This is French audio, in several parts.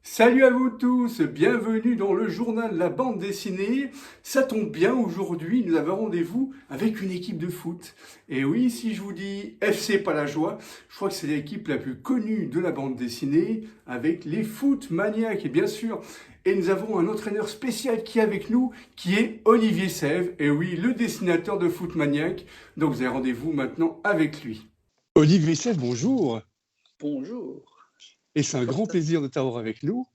Salut à vous tous, bienvenue dans le journal La Bande Dessinée. Ça tombe bien, aujourd'hui nous avons rendez-vous avec une équipe de foot. Et oui, si je vous dis FC Palajoie, je crois que c'est l'équipe la plus connue de la bande dessinée avec les foot maniaques, et bien sûr. Et nous avons un entraîneur spécial qui est avec nous, qui est Olivier Sèvres. Et oui, le dessinateur de foot maniaque. Donc vous avez rendez-vous maintenant avec lui. Olivier Sèvres, bonjour. Bonjour. Et c'est un grand plaisir de t'avoir avec nous.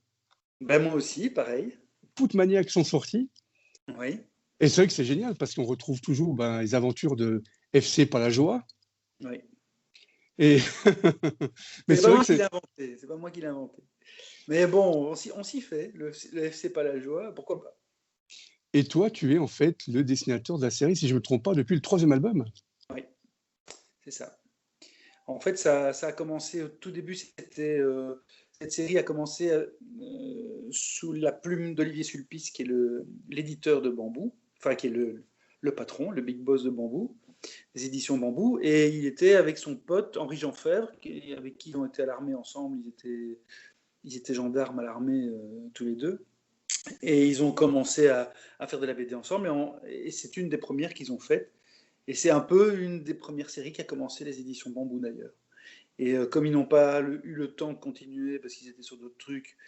Ben moi aussi, pareil. Foot Maniacs sont sortis. Oui, Et c'est vrai que c'est génial parce qu'on retrouve toujours les aventures de FC Palajoie. oui. Et mais C'est c'est pas vrai moi que qui c'est. l'ai inventé. C'est pas moi qui l'ai inventé. Mais bon, on s'y fait. Le FC pas la joie, pourquoi pas. Et toi, tu es en fait le dessinateur de la série, si je ne me trompe pas, depuis le troisième album. Oui, c'est ça. En fait, ça a commencé au tout début. Cette série a commencé sous la plume d'Olivier Sulpice, qui est l'éditeur de Bambou, enfin qui est le patron, le big boss de Bambou, des éditions Bambou. Et il était avec son pote Henri-Jean Fèvre, avec qui ils ont été à l'armée ensemble. Ils étaient gendarmes à l'armée tous les deux. Et ils ont commencé à faire de la BD ensemble. Et c'est une des premières qu'ils ont faites. Et c'est un peu une des premières séries qui a commencé les éditions Bambou d'ailleurs. Et comme ils n'ont pas eu le temps de continuer parce qu'ils étaient sur d'autres trucs,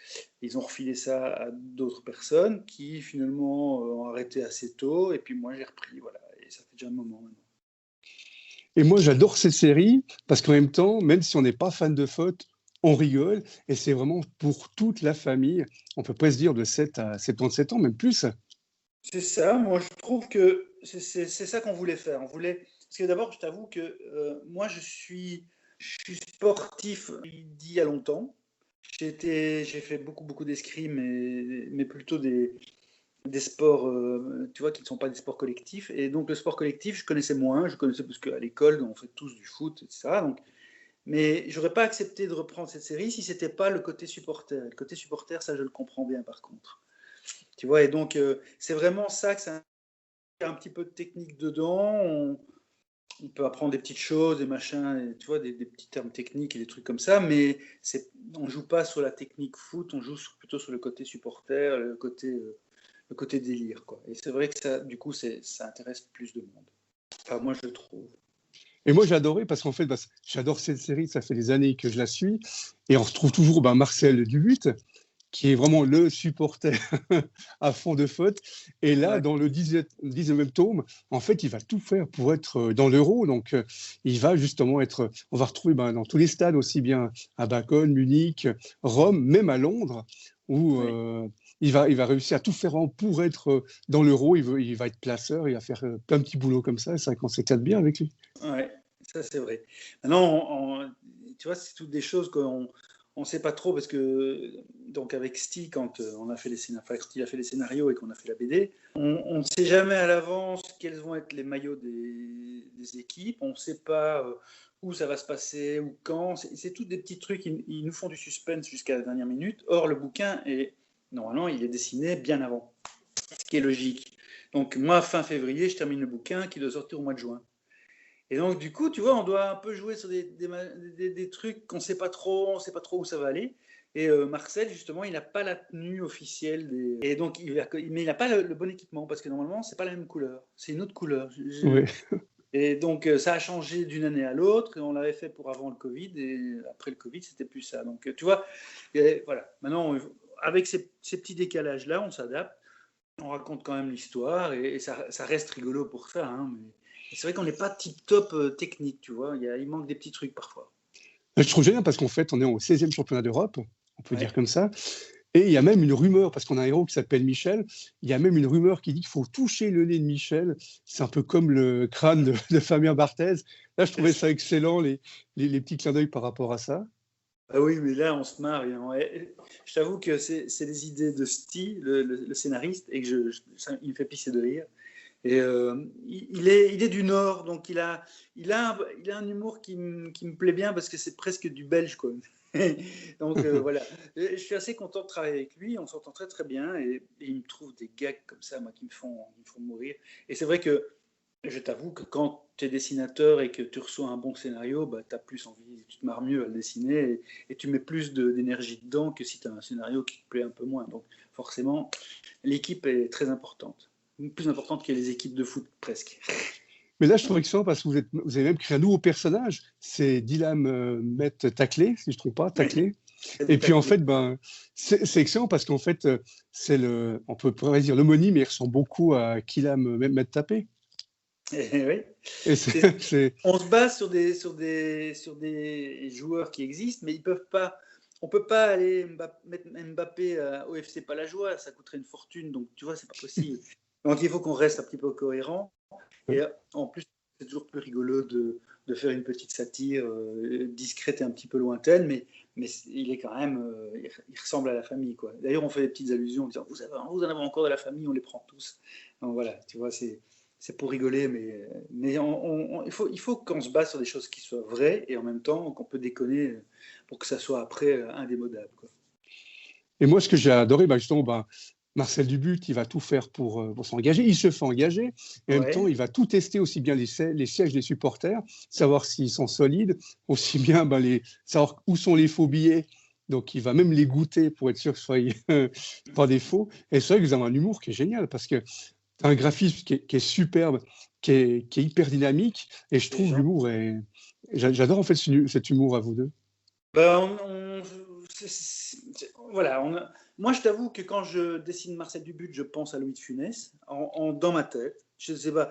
ils ont refilé ça à d'autres personnes qui finalement ont arrêté assez tôt. Et puis moi j'ai repris, voilà. Et ça fait déjà un moment maintenant. Et moi, j'adore cette série parce qu'en même temps, même si on n'est pas fan de foot, on rigole. Et c'est vraiment pour toute la famille. On peut presque dire de 7 à 77 ans, même plus. C'est ça, moi je trouve que c'est ça qu'on voulait faire. Parce que d'abord, je t'avoue que moi je suis sportif d'il y a longtemps. J'ai fait beaucoup d'escrime, mais plutôt des sports, tu vois, qui ne sont pas des sports collectifs. Et donc le sport collectif, je connaissais moins. Je connaissais parce qu'à l'école, on fait tous du foot, etc. Donc, mais j'aurais pas accepté de reprendre cette série si c'était pas le côté supporter. Le côté supporter, ça je le comprends bien par contre. Tu vois, et donc c'est vraiment ça que c'est un petit peu de technique dedans. On peut apprendre des petites choses, des machins, et, tu vois, des petits termes techniques et des trucs comme ça, mais on ne joue pas sur la technique foot, on joue plutôt sur le côté supporter, le côté délire, quoi. Et c'est vrai que ça, du coup, ça intéresse plus de monde. Enfin, moi, je trouve. Et moi, j'ai adoré parce qu'en fait, j'adore cette série. Ça fait des années que je la suis. Et on retrouve toujours Marcel Dubutte, qui est vraiment le supporter à fond de faute. Et là, Ouais. dans le 19e tome, en fait, il va tout faire pour être dans l'Euro. Donc, il va justement être. On va retrouver dans tous les stades, aussi bien à Bâle, Munich, Rome, même à Londres, où Oui. il va réussir à tout faire pour être dans l'Euro. Il va être placeur, il va faire plein de petits boulots comme ça. C'est vrai qu'on s'éclate bien avec lui. Ouais, ça c'est vrai. Maintenant, tu vois, c'est toutes des choses qu'on on sait pas trop parce que donc avec Sty, quand on a fait les scénarios, enfin, quand il a fait les scénarios et qu'on a fait la BD, on ne sait jamais à l'avance quels vont être les maillots des équipes. On ne sait pas où ça va se passer ou quand. C'est tous des petits trucs. Ils nous font du suspense jusqu'à la dernière minute. Or, le bouquin est normalement il est dessiné bien avant, ce qui est logique. Donc moi, fin février, je termine le bouquin qui doit sortir au mois de juin. Et donc, du coup, tu vois, on doit un peu jouer sur des trucs qu'on ne sait pas trop, on ne sait pas trop où ça va aller. Et Marcel, justement, il n'a pas la tenue officielle Et donc, mais il n'a pas le bon équipement, parce que normalement, c'est pas la même couleur. C'est une autre couleur. Ouais. Et donc, ça a changé d'une année à l'autre. Et on l'avait fait pour avant le Covid. Et après le Covid, c'était plus ça. Donc, tu vois, voilà. Maintenant, avec ces petits décalages-là, on s'adapte. On raconte quand même l'histoire. Et ça reste rigolo pour ça. Hein, mais c'est vrai qu'on n'est pas tip-top technique, tu vois. Il manque des petits trucs parfois. Je trouve génial parce qu'en fait, on est au 16e championnat d'Europe, on peut dire Ouais. comme ça. Et il y a même une rumeur, parce qu'on a un héros qui s'appelle Michel, il y a même une rumeur qui dit qu'il faut toucher le nez de Michel. C'est un peu comme le crâne de Fabien Barthez. Là, je trouvais ça excellent, les petits clins d'œil par rapport à ça. Ah oui, mais là, on se marre. Je t'avoue que c'est des idées de Sty, le scénariste, et que il me fait pisser de rire. Et il est du Nord, donc il a un humour qui me plaît bien parce que c'est presque du belge, quoi. Donc voilà, je suis assez content de travailler avec lui, on s'entend très très bien et il me trouve des gags comme ça, moi, qui me font mourir. Et c'est vrai que Je t'avoue que quand tu es dessinateur et que tu reçois un bon scénario, bah, tu as plus envie, tu te marres mieux à le dessiner et tu mets plus d'énergie dedans que si tu as un scénario qui te plaît un peu moins. Donc forcément, l'équipe est très importante. Plus importante que les équipes de foot, presque. Mais là, je trouve excellent parce que vous avez même créé un nouveau personnage. C'est Dylan Met Taclé, si je ne me trompe pas, Taclé. Et puis en fait, ben, c'est excellent parce qu'en fait, on peut dire l'homonyme, il ressemble beaucoup à Kylian Met Tapé. Oui. Et On se base sur des joueurs qui existent, mais ils peuvent pas. On peut pas aller mettre Mbappé au FC Palajoie, ça coûterait une fortune, donc tu vois, c'est pas possible. Donc il faut qu'on reste un petit peu cohérent. Et en plus, c'est toujours plus rigolo de faire une petite satire discrète et un petit peu lointaine, mais il est quand même, il ressemble à la famille, quoi. D'ailleurs, on fait des petites allusions en disant vous en avez encore de la famille, on les prend tous. Donc voilà, tu vois, c'est pour rigoler, mais il faut qu'on se base sur des choses qui soient vraies et en même temps qu'on peut déconner pour que ça soit après indémodable, quoi. Et moi, ce que j'ai adoré, bah, justement, bah, Marcel Dubuc, il va tout faire pour s'engager. Il se fait engager. Et en même temps, Ouais. il va tout tester, aussi bien les sièges des supporters, savoir s'ils sont solides, aussi bien bah, savoir où sont les faux billets. Donc, il va même les goûter pour être sûr que ce soit pas des faux. Et c'est vrai que vous avez un humour qui est génial parce que tu as un graphisme qui est superbe, qui est hyper dynamique. Et je C'est trouve gentil. l'humour est. J'adore en fait cet humour à vous deux. Ben, voilà. Moi, je t'avoue que quand je dessine Marcel Dubuc, je pense à Louis de Funès dans ma tête. Je sais pas,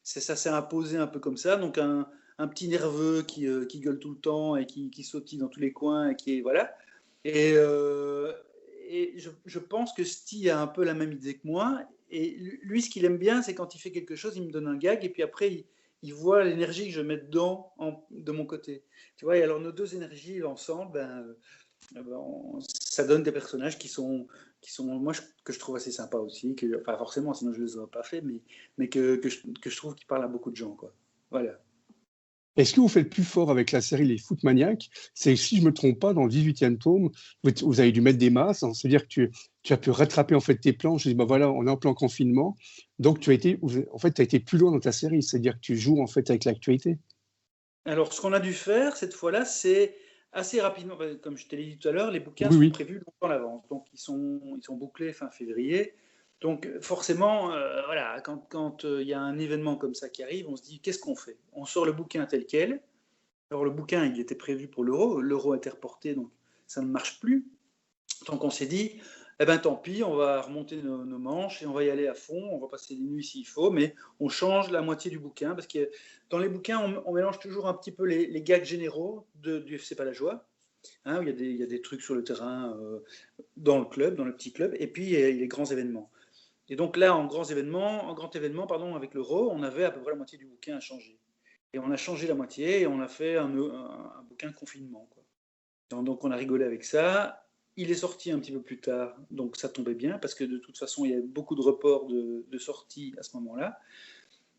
ça s'est imposé un peu comme ça. Donc un petit nerveux qui gueule tout le temps et qui sautille dans tous les coins et qui est voilà. Et, euh, et je pense que Sty a un peu la même idée que moi. Et lui, ce qu'il aime bien, c'est quand il fait quelque chose, il me donne un gag et puis après, il voit l'énergie que je mets dedans de mon côté. Tu vois, et alors nos deux énergies ensemble, ça donne des personnages qui sont moi, que je trouve assez sympas aussi, pas forcément, sinon je ne les aurais pas fait, mais que je trouve qui parlent à beaucoup de gens, quoi. Voilà. Et ce que vous faites plus fort avec la série Les Footmaniacs, c'est que si je ne me trompe pas, dans le 18e tome, vous avez dû mettre des masses, hein. C'est-à-dire que tu as pu rattraper en fait tes plans. Je dis, bah voilà, on est en plan confinement. Donc, en fait, tu as été plus loin dans ta série. C'est-à-dire que tu joues en fait avec l'actualité. Alors, ce qu'on a dû faire cette fois-là, c'est assez rapidement, comme je t'ai dit tout à l'heure, les bouquins Oui, sont oui. prévus longtemps à l'avance, donc ils sont bouclés fin février. Donc forcément, voilà, quand il y a un événement comme ça qui arrive, on se dit qu'est-ce qu'on fait? On sort le bouquin tel quel. Alors le bouquin, il était prévu pour l'euro a été reporté, donc ça ne marche plus. Donc on s'est dit, eh ben tant pis, on va remonter nos manches et on va y aller à fond, on va passer des nuits s'il faut, mais on change la moitié du bouquin, parce que dans les bouquins, on mélange toujours un petit peu les gags généraux du FC Palajoie, hein, où il y a des trucs sur le terrain, dans le club, dans le petit club, et puis il y a les grands événements. Et donc là, en grand événement, pardon, avec l'euro, on avait à peu près la moitié du bouquin à changer. Et on a changé la moitié et on a fait un bouquin confinement, quoi. Donc on a rigolé avec ça. Il est sorti un petit peu plus tard, donc ça tombait bien, parce que de toute façon, il y avait beaucoup de reports de sortie à ce moment-là.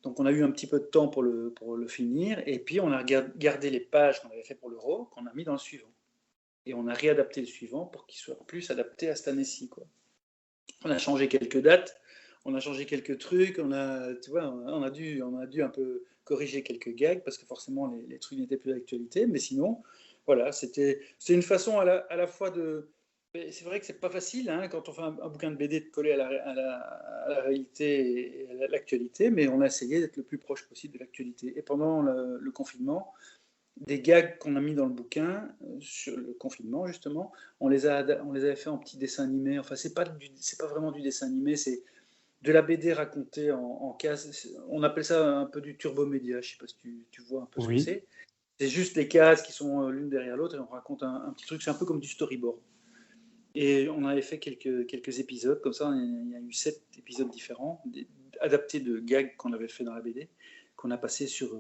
Donc on a eu un petit peu de temps pour le finir, et puis on a gardé les pages qu'on avait fait pour l'euro, qu'on a mis dans le suivant. Et on a réadapté le suivant pour qu'il soit plus adapté à cette année-ci, quoi. On a changé quelques dates, on a changé quelques trucs, tu vois, on a dû un peu corriger quelques gags parce que forcément les trucs n'étaient plus d'actualité, mais sinon, voilà, c'est une façon à la fois de. C'est vrai que c'est pas facile hein, quand on fait un bouquin de BD de coller à la réalité et à l'actualité, mais on a essayé d'être le plus proche possible de l'actualité. Et pendant le confinement, des gags qu'on a mis dans le bouquin sur le confinement justement, on les avait fait en petits dessins animés. Enfin, c'est pas vraiment du dessin animé, c'est de la BD racontée en cases. On appelle ça un peu du turbomédia. Je sais pas si tu vois un peu ce que Oui. c'est. C'est juste les cases qui sont l'une derrière l'autre et on raconte un petit truc. C'est un peu comme du storyboard. Et on avait fait quelques épisodes comme ça. Il y a eu 7 épisodes différents, adaptés de gags qu'on avait fait dans la BD, qu'on a passé sur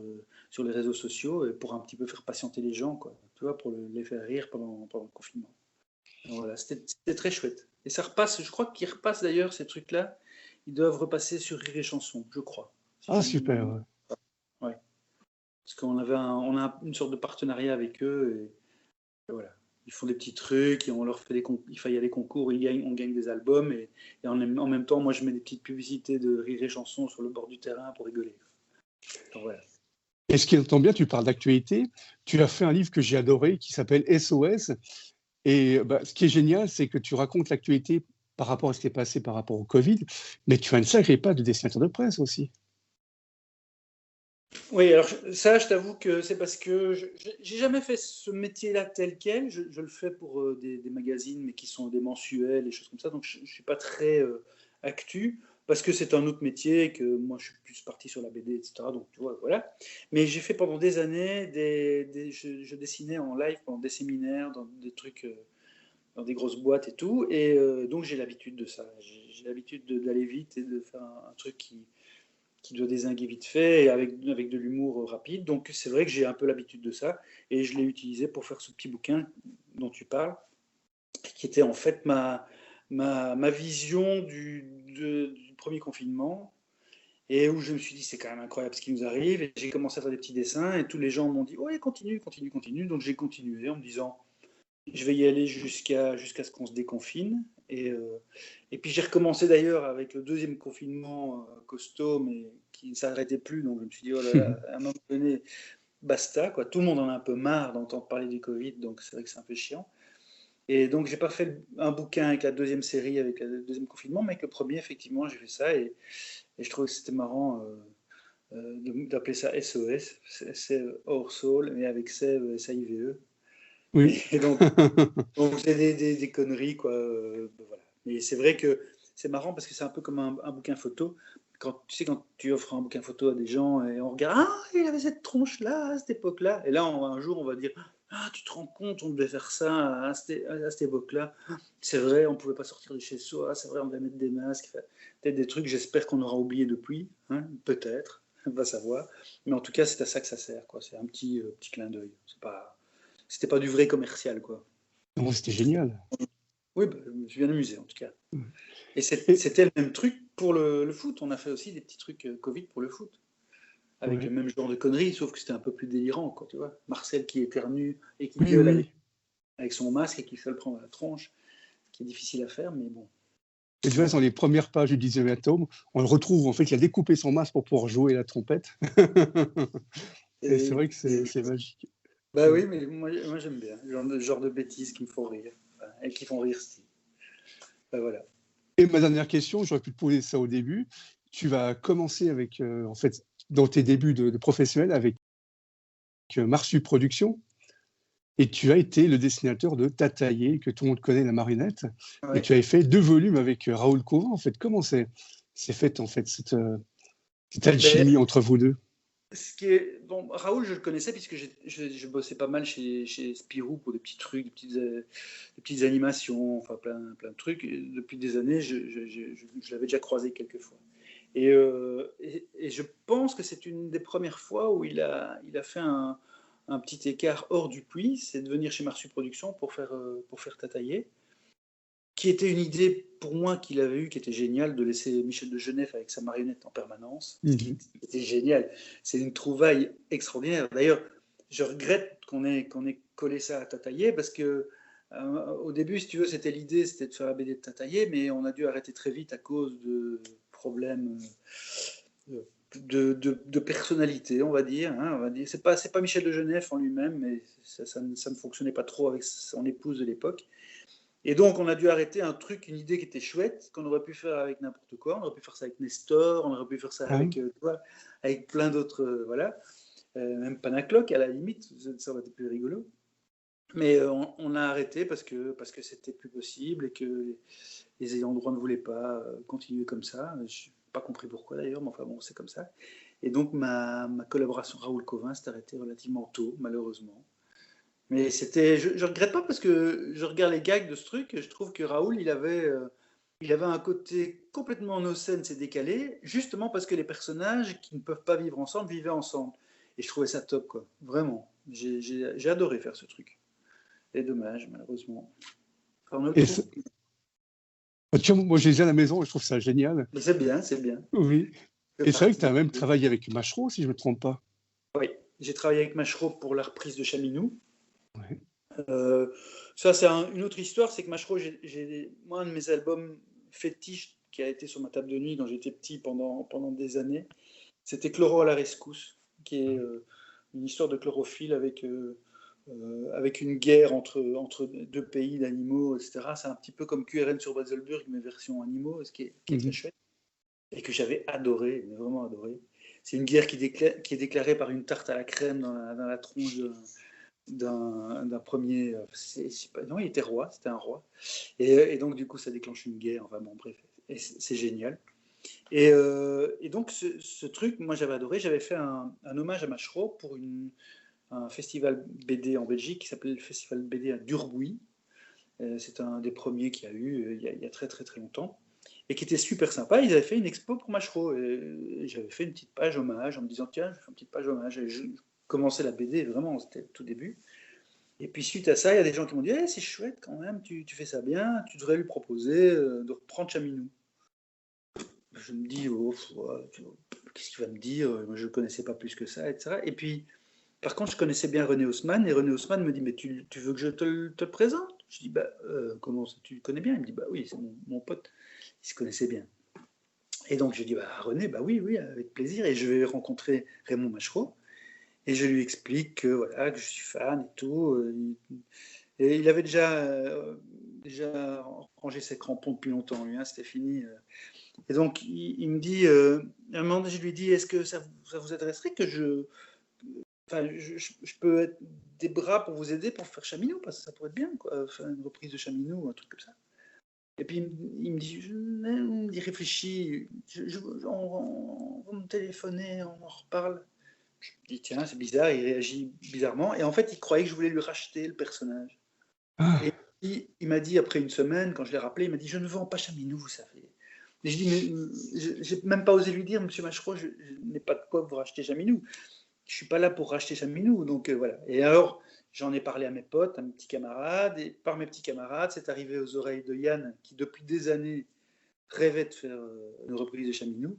les réseaux sociaux pour un petit peu faire patienter les gens, quoi. Tu vois, pour les faire rire pendant le confinement. Donc voilà, c'était très chouette. Et ça repasse, je crois qu'ils repassent d'ailleurs ces trucs-là. Ils doivent repasser sur Rire et Chanson, je crois. Si Ah, je super. ne- Ouais. Ouais. Parce qu'on a une sorte de partenariat avec eux. Et voilà. Ils font des petits trucs, et on leur fait il y a des concours, on gagne des albums, et en même temps, moi je mets des petites publicités de Rire et Chanson sur le bord du terrain pour rigoler. Donc, voilà. Et ce qui entend bien, tu parles d'actualité. Tu as fait un livre que j'ai adoré qui s'appelle SOS. Et ce qui est génial, c'est que tu racontes l'actualité par rapport à ce qui est passé par rapport au Covid, mais tu as une sacrée patte de dessinateur de presse aussi. Oui, alors ça, je t'avoue que c'est parce que j'ai jamais fait ce métier-là tel quel. Je le fais pour des magazines, mais qui sont des mensuels, des choses comme ça. Donc, je ne suis pas très actu, parce que c'est un autre métier, et que moi, je suis plus parti sur la BD, etc. Donc, tu vois, voilà. Mais j'ai fait pendant des années, je dessinais en live pendant des séminaires, dans des trucs, dans des grosses boîtes et tout. Et donc, j'ai l'habitude de ça. J'ai l'habitude d'aller vite et de faire un truc qui doit dézinguer vite fait et avec de l'humour rapide. Donc c'est vrai que j'ai un peu l'habitude de ça et je l'ai utilisé pour faire ce petit bouquin dont tu parles, qui était en fait ma vision du premier confinement et où je me suis dit c'est quand même incroyable ce qui nous arrive et j'ai commencé à faire des petits dessins et tous les gens m'ont dit ouais continue, continue, continue. Donc j'ai continué en me disant je vais y aller jusqu'à ce qu'on se déconfine. Et puis j'ai recommencé d'ailleurs avec le deuxième confinement costaud, mais qui ne s'arrêtait plus. Donc je me suis dit, oh là là, à un moment donné, basta, quoi. Tout le monde en a un peu marre d'entendre parler du Covid, donc c'est vrai que c'est un peu chiant. Et donc j'ai pas fait un bouquin avec la deuxième série, avec le deuxième confinement, mais avec le premier, effectivement, j'ai fait ça. Et je trouvais que c'était marrant d'appeler ça SOS, c'est Our Soul, mais avec Save, SAIVE. Oui. Et donc c'est des conneries, quoi. Voilà. Mais c'est vrai que c'est marrant parce que c'est un peu comme un bouquin photo. Quand tu offres un bouquin photo à des gens et on regarde, ah, il avait cette tronche-là à cette époque-là. Et là, un jour, on va dire, ah, tu te rends compte, on devait faire ça à cette époque-là. C'est vrai, on ne pouvait pas sortir de chez soi. C'est vrai, on devait mettre des masques. Enfin, peut-être des trucs, j'espère qu'on aura oublié depuis. Hein, peut-être, on va savoir. Mais en tout cas, c'est à ça que ça sert, quoi. C'est un petit clin d'œil. C'était pas du vrai commercial, quoi. Non, c'était génial. Oui, je me suis bien amusé, en tout cas. Et Et, c'était le même truc pour le foot. On a fait aussi des petits trucs Covid pour le foot. Avec le ouais. même genre de conneries, sauf que c'était un peu plus délirant, quoi, tu vois. Marcel qui éternue et qui Oui, gueule oui. avec son masque et qui se le prend à la tronche, qui est difficile à faire, mais bon. Et tu vois, dans les premières pages du 19e tome, on le retrouve, en fait, il a découpé son masque pour pouvoir jouer la trompette. Et c'est Et, vrai que c'est magique. bah Ouais. oui, mais moi j'aime bien. Le genre de bêtises qui me font rire. Enfin, et qui font rire, Steve. Bah voilà. Et ma dernière question, j'aurais pu te poser ça au début. Tu vas commencer avec, en fait, dans tes débuts de professionnel, avec Marsu Productions. Et tu as été le dessinateur de Tataillé, que tout le monde connaît, la marionnette. Et Ouais. tu avais fait deux volumes avec Raoul Cauvin. En fait, comment c'est fait, en fait, cette Ben, alchimie entre vous deux? Bon, Raoul, je le connaissais puisque je bossais pas mal chez Spirou pour des petits trucs, des petites animations, enfin plein de trucs. Et depuis des années, je l'avais déjà croisé quelques fois. Et je pense que c'est une des premières fois où il a fait un petit écart hors du puits, c'est de venir chez Marsu Productions pour faire Tataillé, qui était une idée pour moi qu'il avait eue, qui était géniale, de laisser Michel de Genève avec sa marionnette en permanence, ce qui Mhm. était génial. C'est une trouvaille extraordinaire. D'ailleurs, je regrette qu'on ait collé ça à Tataillé, parce que au début, si tu veux, l'idée, c'était de faire la BD de Tataillé, mais on a dû arrêter très vite à cause de problèmes de personnalité, on va dire. Hein, on va dire. C'est pas Michel de Genève en lui-même, mais ça ne fonctionnait pas trop avec son épouse de l'époque. Et donc, on a dû arrêter un truc, une idée qui était chouette, qu'on aurait pu faire avec n'importe quoi. On aurait pu faire ça avec Nestor, on aurait pu faire ça Ah oui. avec plein d'autres, voilà. Même Panacloc, à la limite, ça aurait été plus rigolo. Mais on a arrêté parce que c'était plus possible et que les ayants droit ne voulaient pas continuer comme ça. Je n'ai pas compris pourquoi d'ailleurs, mais enfin bon, c'est comme ça. Et donc, ma collaboration Raoul Cauvin s'est arrêtée relativement tôt, malheureusement. Mais je regrette pas parce que je regarde les gags de ce truc et je trouve que Raoul, il avait un côté complètement nonsense et décalé, justement parce que les personnages qui ne peuvent pas vivre ensemble vivaient ensemble. Et je trouvais ça top, quoi. Vraiment. J'ai adoré faire ce truc. Et dommage, malheureusement. Enfin, on le Et trouve. tu vois, moi, je les ai à la maison et je trouve ça génial. Mais c'est bien, c'est bien. Oui. Je fais Et c'est vrai que tu partie. as même travaillé avec Machereau, si je ne me trompe pas. Oui, j'ai travaillé avec Machereau pour la reprise de Chaminou. Ouais. Euh, Ça, c'est une autre histoire, c'est que Machereau, moi, un de mes albums fétiches qui a été sur ma table de nuit quand j'étais petit pendant des années, C'était Chloro à la rescousse, qui est une histoire de chlorophylle avec une guerre entre deux pays d'animaux, etc. C'est un petit peu comme QRN sur Baselburg, mais version animaux, ce qui est très chouette, et que j'avais adoré, mais vraiment adoré. C'est une guerre qui est déclarée par une tarte à la crème dans la tronche d'un premier... non, il était roi, c'était un roi. Et donc, du coup, ça déclenche une guerre. Enfin bon, bref, et c'est génial. Et donc, ce truc, moi, j'avais adoré. J'avais fait un hommage à Machereau pour un festival BD en Belgique qui s'appelait le Festival BD à Durbuy. C'est un des premiers qu'il y a eu il y a très, très, très longtemps. Et qui était super sympa. Ils avaient fait une expo pour Machereau. Et j'avais fait une petite page hommage en me disant, tiens, je fais une petite page hommage. Et je commençais la BD, vraiment, c'était le tout début. Et puis suite à ça, il y a des gens qui m'ont dit hey, c'est chouette quand même, tu fais ça bien, tu devrais lui proposer de reprendre Chaminou. Je me dis oh, qu'est-ce qu'il va me dire, moi je ne connaissais pas plus que ça, etc. Et puis par contre, je connaissais bien René Haussmann, et René Haussmann me dit mais tu veux que je te le présente? Je dis bah comment ça, tu le connais bien? Il me dit bah oui, c'est mon pote, il se connaissait bien. Et donc je dis bah René, bah oui, avec plaisir, et je vais rencontrer Raymond Machereau. Et je lui explique que, voilà, que je suis fan et tout. Et il avait déjà rangé ses crampons depuis longtemps, lui, hein, c'était fini. Et donc, il me dit, à un moment donné, je lui dis, est-ce que ça vous intéresserait que je peux être des bras pour vous aider pour faire Chaminou, parce que ça pourrait être bien, quoi, faire une reprise de Chaminou ou un truc comme ça. Et puis, il me dit, réfléchis, on va me téléphoner, on en reparle. Je me dis, tiens, c'est bizarre, il réagit bizarrement. Et en fait, il croyait que je voulais lui racheter le personnage. Et il m'a dit, après une semaine, quand je l'ai rappelé, il m'a dit, je ne vends pas Chaminou, vous savez. Et je dis, mais je n'ai même pas osé lui dire, monsieur Machereau, je n'ai pas de quoi vous racheter Chaminou. Je ne suis pas là pour racheter Chaminou. Donc voilà. Et alors, j'en ai parlé à mes potes, à mes petits camarades. Et par mes petits camarades, c'est arrivé aux oreilles de Yann, qui depuis des années rêvait de faire une reprise de Chaminou.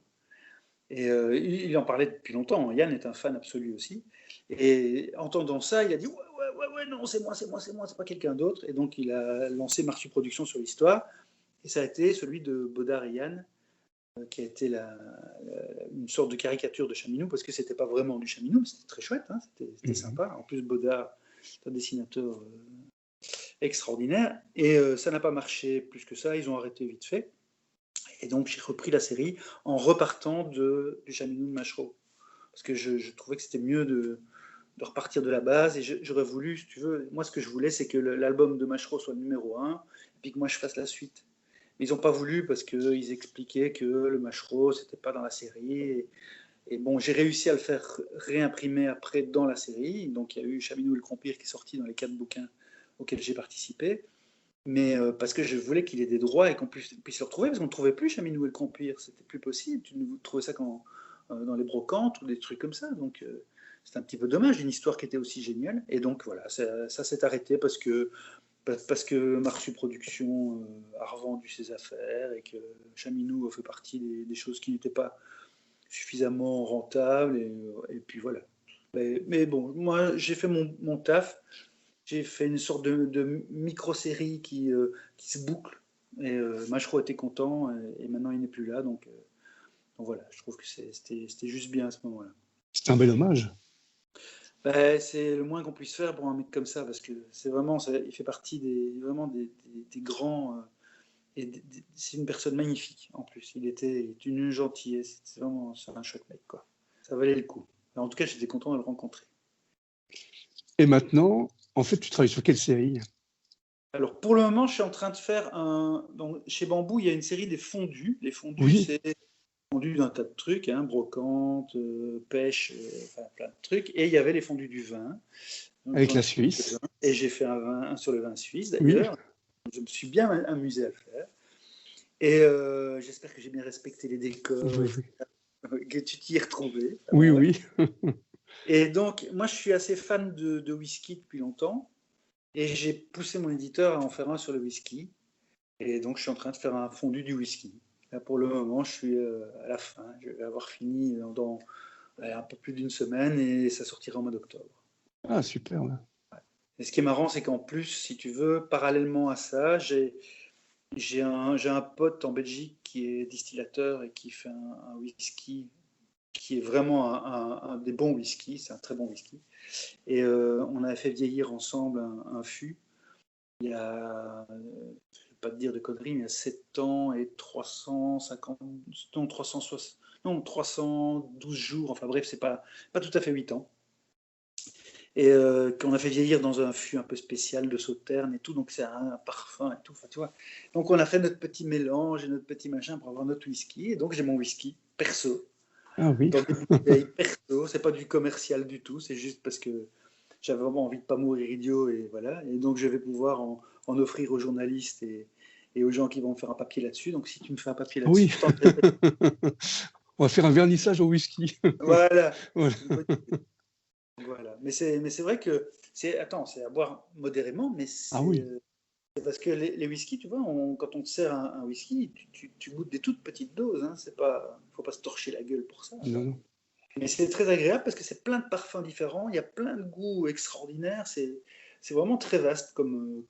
Et il en parlait depuis longtemps. Yann est un fan absolu aussi. Et entendant ça, il a dit ouais, non, c'est moi, c'est pas quelqu'un d'autre. Et donc il a lancé Marsu Productions sur l'histoire. Et ça a été celui de Baudard et Yann, qui a été une sorte de caricature de Chaminou, parce que c'était pas vraiment du Chaminou, mais c'était très chouette, hein, c'était sympa. En plus, Baudard est un dessinateur extraordinaire. Et ça n'a pas marché plus que ça. Ils ont arrêté vite fait. Et donc, j'ai repris la série en repartant du Chaminou de Machereau. Parce que je trouvais que c'était mieux de repartir de la base. Et j'aurais voulu, si tu veux, moi, ce que je voulais, c'est que l'album de Machereau soit le numéro 1, et puis que moi, je fasse la suite. Mais ils n'ont pas voulu parce qu'ils expliquaient que le Machereau, c'était pas dans la série. Et bon, j'ai réussi à le faire réimprimer après dans la série. Donc, il y a eu Chaminou et le Crompire qui est sorti dans les 4 bouquins auxquels j'ai participé. Mais parce que je voulais qu'il ait des droits et qu'on puisse le retrouver, parce qu'on ne trouvait plus Chaminou et le Crompire, c'était plus possible. Tu ne trouvais ça dans les brocantes ou des trucs comme ça. Donc c'était un petit peu dommage, une histoire qui était aussi géniale. Et donc voilà, ça s'est arrêté parce que Marsu Productions a revendu ses affaires et que Chaminou a fait partie des choses qui n'étaient pas suffisamment rentables. Et puis voilà. Mais bon, moi j'ai fait mon taf. J'ai fait une sorte de micro-série qui se boucle. Et Machereau était content, et maintenant il n'est plus là. Donc voilà, je trouve que c'était juste bien à ce moment-là. C'est un bel hommage. C'est le moins qu'on puisse faire pour un mec comme ça, parce que c'est vraiment, il fait partie des grands. Et c'est une personne magnifique en plus. Il était une gentillesse. C'est un chouette mec, quoi. Ça valait le coup. Alors, en tout cas, j'étais content de le rencontrer. Et maintenant, en fait, tu travailles sur quelle série? Alors, pour le moment, je suis en train de faire donc, chez Bambou, il y a une série des fondus. Les fondus, Oui. c'est fondus d'un tas de trucs, hein, brocante, pêche, enfin, plein de trucs. Et il y avait les fondus du vin. Avec la Suisse. Et j'ai fait un sur le vin suisse, d'ailleurs. Oui. Je me suis bien amusé à le faire. Et j'espère que j'ai bien respecté les décors, que tu t'y es retrouvé. Oui. Et donc, moi, je suis assez fan de whisky depuis longtemps. Et j'ai poussé mon éditeur à en faire un sur le whisky. Et donc, je suis en train de faire un fondu du whisky. Là, pour le moment, je suis à la fin. Je vais avoir fini dans un peu plus d'une semaine et ça sortira au mois d'octobre. Ah, super. Ouais. Et ce qui est marrant, c'est qu'en plus, si tu veux, parallèlement à ça, j'ai un pote en Belgique qui est distillateur et qui fait un whisky qui est vraiment un des bons whisky, c'est un très bon whisky. Et on a fait vieillir ensemble un fût il y a, je ne vais pas te dire de conneries, mais il y a 7 ans et 350, non, 360, non, 312 jours, enfin bref, c'est pas tout à fait 8 ans. Et qu'on a fait vieillir dans un fût un peu spécial de Sauternes et tout, donc c'est un parfum et tout, enfin, tu vois. Donc on a fait notre petit mélange et notre petit machin pour avoir notre whisky, et donc j'ai mon whisky perso, Ah oui. dans des bouteilles perso, c'est pas du commercial du tout, c'est juste parce que j'avais vraiment envie de pas mourir idiot, et voilà, et donc je vais pouvoir en offrir aux journalistes et aux gens qui vont me faire un papier là-dessus, donc si tu me fais un papier Ah là-dessus, oui. je t'enverrai. On va faire un vernissage au whisky. Voilà. Voilà. Voilà. Mais c'est vrai que c'est à boire modérément, mais Ah oui. c'est parce que les whiskies, tu vois, quand on te sert un whisky, tu goûtes des toutes petites doses. Hein, faut pas se torcher la gueule pour ça. Non, non. Mais c'est très agréable parce que c'est plein de parfums différents, il y a plein de goûts extraordinaires. C'est vraiment très vaste comme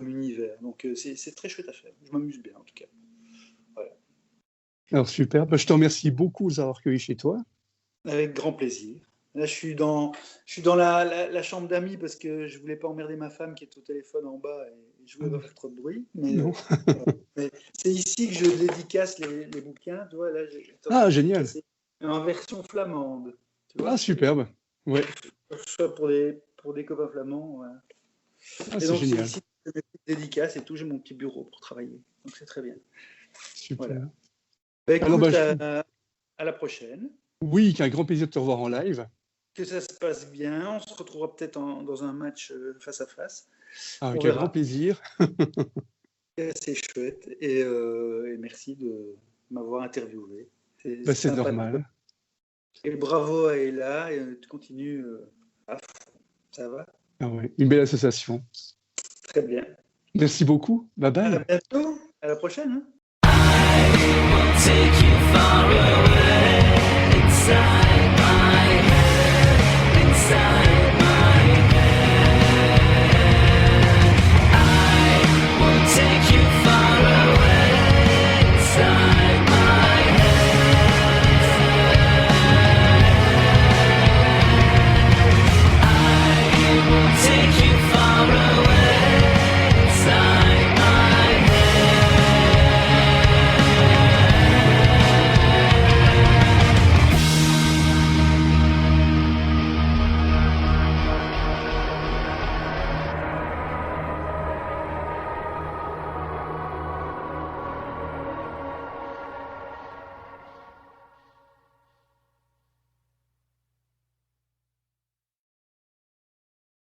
univers. Donc c'est très chouette à faire. Je m'amuse bien en tout cas. Voilà. Alors super. Bah, je te remercie beaucoup de nous avoir accueillis chez toi. Avec grand plaisir. Là, je suis dans la chambre d'amis parce que je voulais pas emmerder ma femme qui est au téléphone en bas et je voulais pas faire trop de bruit. Mais, Non. mais c'est ici que je dédicace les bouquins. Tu vois, là, Ah, génial. En version flamande. Tu vois, Ah, superbe. Ouais. soit pour des copains flamands. Voilà. Ah, Et c'est donc, c'est génial. ici que je fais mes petites dédicaces et tout. J'ai mon petit bureau pour travailler. Donc, c'est très bien. Super. Voilà. Bah, écoute, Alors, bah, à la prochaine. oui, qu'un grand plaisir de te revoir en live. Que ça se passe bien. On se retrouvera peut-être dans un match face à face. Ah, On avec un verra. grand plaisir. C'est chouette et merci de m'avoir interviewé. Bah, c'est sympa. normal. Et bravo à Ella, et tu continues à fond. Ça va? Ah ouais, une belle association. Très bien. Merci beaucoup. Bye À bye. bientôt. À la prochaine. Hein. Take you far away inside my head, inside